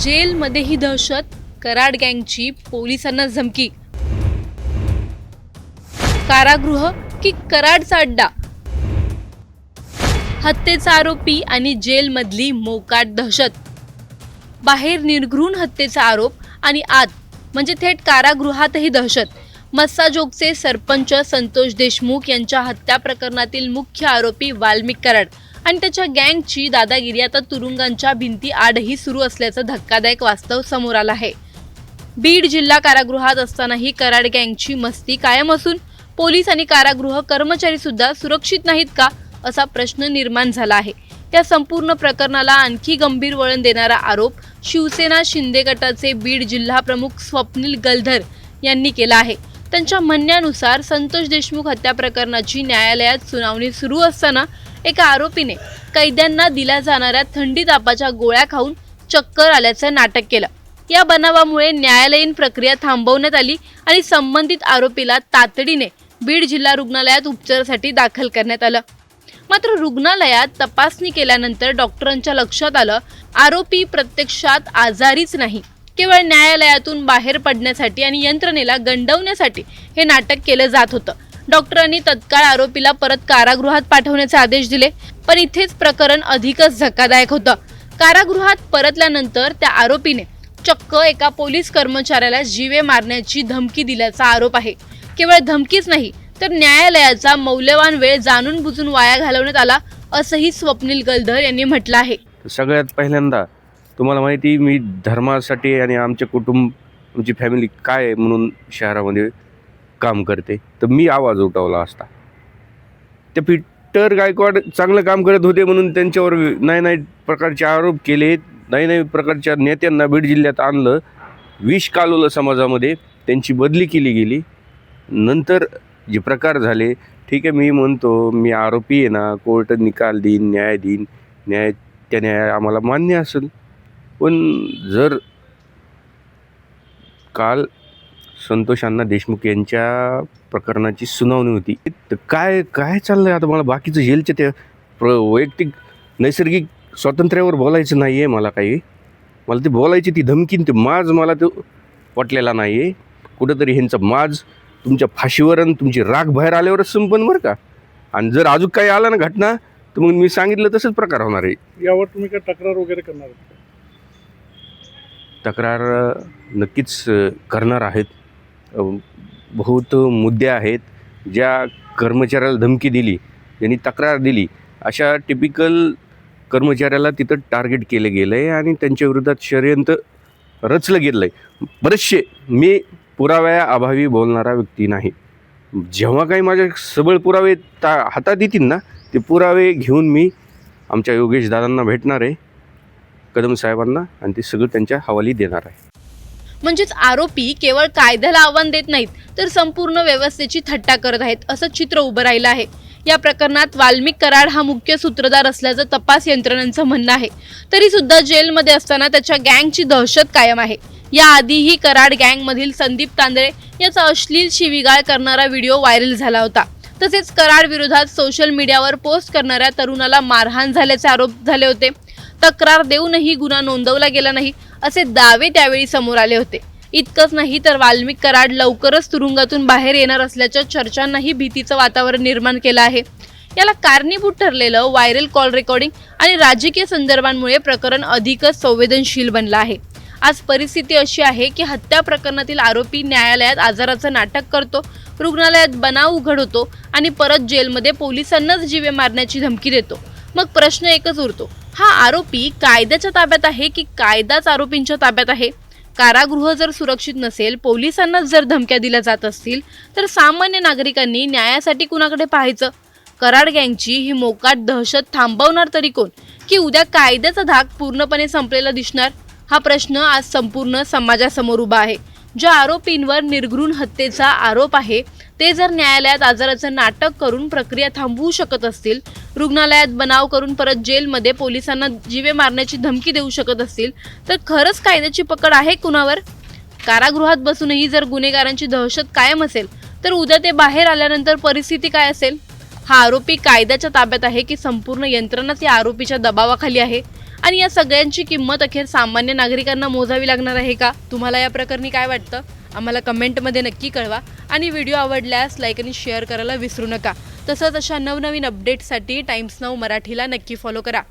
जेलमध्ये ही दहशत, कराड गँगची पोलिसांना धमकी. कारागृह की कराडचा अड्डा? हत्येचा आरोपी आणि जेलमधली मोकाट दहशत. बाहेर निर्घृण हत्येचा आरोप आणि आत म्हणजे थेट कारागृहातही दहशत. मस्साजोगचे सरपंच संतोष देशमुख यांच्या हत्या प्रकरणातील मुख्य आरोपी वाल्मिक कराड आणि त्याच्या गँगची दादागिरी आता तुरुंगांच्या भिंती आडही सुरू असल्याचं धक्कादायक वास्तव समोर आलं आहे. बीड जिल्हा कारागृहात असतानाही कराड गँगची मस्ती कायम असून पोलीस आणि कारागृह कर्मचारी सुद्धा सुरक्षित नाहीत का, असा प्रश्न निर्माण झाला आहे. या संपूर्ण प्रकरणाला आणखी गंभीर वळण देणारा आरोप शिवसेना शिंदे गटाचे बीड जिल्हा प्रमुख स्वप्नील गलधर यांनी केला आहे. त्यांच्या म्हणण्यानुसार संतोष देशमुख हत्या प्रकरणाची न्यायालयात सुनावणी सुरू असताना एका आरोपीने कैद्यांना दिल्या जाणाऱ्या थंडी तापाच्या गोळ्या खाऊन चक्कर आल्याचं नाटक केलं. या बनावामुळे न्यायालयीन प्रक्रिया थांबवण्यात आली आणि संबंधित आरोपीला तातडीने बीड जिल्हा रुग्णालयात उपचारासाठी दाखल करण्यात आलं. मात्र रुग्णालयात तपासणी केल्यानंतर डॉक्टरांच्या लक्षात आलं, आरोपी प्रत्यक्षात आजारीच नाही, केवळ न्यायालयातून बाहेर पडण्यासाठी आणि यंत्रणेला गंडवण्यासाठी हे नाटक केलं जात होतं. डॉक्टरांनी तत्काळ आरोपीला परत कारागृहात पाठवण्याचे आदेश दिले. पण इथेच प्रकरण अधिकच धक्कादायक होतं. कारागृहात परतल्यानंतर त्या आरोपीने चक्क एका पोलीस कर्मचाऱ्याला जीवे मारण्याची धमकी दिल्याचा आरोप आहे. केवळ धमकीच नाही तर न्यायालयाचा मौल्यवान वेळ जाणून बुजून वाया घालवण्यात आला, असंही स्वप्नील गलधर यांनी म्हटलं आहे. सगळ्यात पहिल्यांदा तुम्हाला माहिती, मी धर्मासाठी आणि आमचे कुटुंब, आमची फॅमिली काय आहे म्हणून शहरामध्ये काम करते, तर मी आवाज उठवला असता. ते पीटर गायकवाड चांगलं काम करत होते म्हणून त्यांच्यावर नाही प्रकारचे आरोप केले, नाही प्रकारच्या नेत्यांना बीड जिल्ह्यात आणलं, विष कालवलं समाजामध्ये, त्यांची बदली केली गेली. नंतर जे प्रकार झाले, ठीक आहे, मी म्हणतो मी आरोपी आहे ना, कोर्ट निकाल देईन, न्याय देईन, त्या न्याय आम्हाला मान्य असेल. पण जर काल संतोष अण्णा देशमुख यांच्या प्रकरणाची सुनावणी होती, तर काय चाललं आहे आता? मला बाकीचं जेलच्या त्या वैयक्तिक नैसर्गिक स्वातंत्र्यावर बोलायचं नाही आहे. मला ते बोलायची ती धमकी, ते माज मला तो पटलेला नाही आहे. कुठंतरी ह्यांचा माज तुमच्या फाशीवर आणि तुमची राग बाहेर आल्यावरच संपन्न बरं का. आणि जर अजून काही आला ना घटना, तर मग मी सांगितलं तसंच प्रकार होणार आहे. यावर तुम्ही काय तक्रार वगैरे करणार आहात? तक्रार नक्कीच करणार आहेत. बहुत मुद्दे आहेत. ज्या कर्मचाऱ्याला धमकी दिली, ज्यांनी तक्रार दिली, अशा टिपिकल कर्मचाऱ्याला तिथं टार्गेट केलं गेलं आहे आणि त्यांच्या विरोधात षडयंत्र रचलं गेलं आहे. बरेचसे, मी पुराव्याअभावी बोलणारा व्यक्ती नाही. जेव्हा काही माझे सबळ पुरावे हातात येतील ना, ते पुरावे घेऊन मी आमच्या योगेश दादांना भेटणार आहे, कदम साहेबांना, आणि ते सगळं त्यांच्या हवाली देणार आहे. म्हणजेच आरोपी केवळ कायद्याला आव्हान देत नाहीत, तर संपूर्ण व्यवस्थेची थट्टा करत आहेत, असं चित्र उभं राहिलं आहे. या प्रकरणात वाल्मिक कराड हा मुख्य सूत्रधार असल्याचं तपास यंत्रणांचं म्हणणं आहे. तरी सुद्धा जेलमध्ये असताना त्याच्या गँगची दहशत कायम आहे. याआधीही कराड गँगमधील संदीप तांदळे याचा अश्लील शिवीगाळ करणारा व्हिडिओ व्हायरल झाला होता. तसेच कराड विरोधात सोशल मीडियावर पोस्ट करणाऱ्या तरुणाला मारहाण झाल्याचे आरोप झाले होते. तक्रार देऊनही गुन्हा नोंदवला गेला नाही, असे दावे त्यावेळी समोर आले होते. इतकंच नाही तर वाल्मिक कराड लवकरच तुरुंगातून बाहेर येणार असल्याच्या चर्चांनाही भीतीचं वातावरण निर्माण केलं आहे. याला कारणीभूत ठरलेलं व्हायरल कॉल रेकॉर्डिंग आणि राजकीय संदर्भांमुळे प्रकरण अधिकच संवेदनशील बनलं आहे. आज परिस्थिती अशी आहे की हत्या प्रकरणातील आरोपी न्यायालयात आजाराचं नाटक करतो, रुग्णालयात बनाव उघड होतो आणि परत जेलमध्ये पोलिसांनाच जीवे मारण्याची धमकी देतो. मग प्रश्न एकच उरतो, हा आरोपी कायद्याच्या ताब्यात आहे की कायदाच आरोपींच्या ताब्यात आहे? कारागृह जर सुरक्षित नसेल, पोलिसांनाच जर धमक्या दिल्या जात असतील, तर सामान्य नागरिकांनी न्यायासाठी कुणाकडे पाहायचं? कराड गँगची ही मोकाट दहशत थांबवणार तरी कोण, की उद्या कायद्याचा धाक पूर्णपणे संपलेला दिसणार? हा प्रश्न आज संपूर्ण समाजासमोर उभा आहे. ज्या आरोपींवर निर्घृण हत्येचा आरोप आहे, ते जर न्यायालयात आजाराचं नाटक करून प्रक्रिया थांबवू शकत असतील, रुग्णालयात बनाव करून परत जेलमध्ये पोलिसांना जीवे मारण्याची धमकी देऊ शकत असतील, तर खरंच कायद्याची पकड आहे कुणावर? कारागृहात बसूनही जर गुन्हेगारांची दहशत कायम असेल, तर उद्या ते बाहेर आल्यानंतर परिस्थिती काय असेल? हा आरोपी कायद्याच्या ताब्यात आहे की संपूर्ण यंत्रणा त्या आरोपीच्या दबावाखाली आहे? आणि या सगळ्यांची किंमत अखेर सामान्य नागरिकांना मोजावी लागणार आहे का? तुम्हाला या प्रकरणी काय वाटतं? आम्हाला कमेंटमध्ये नक्की कळवा आणि व्हिडिओ आवडल्यास लाईक आणि शेअर करायला विसरू नका. तसंच अशा नवनवीन अपडेट्ससाठी टाइम्स नाऊ मराठीला नक्की फॉलो करा.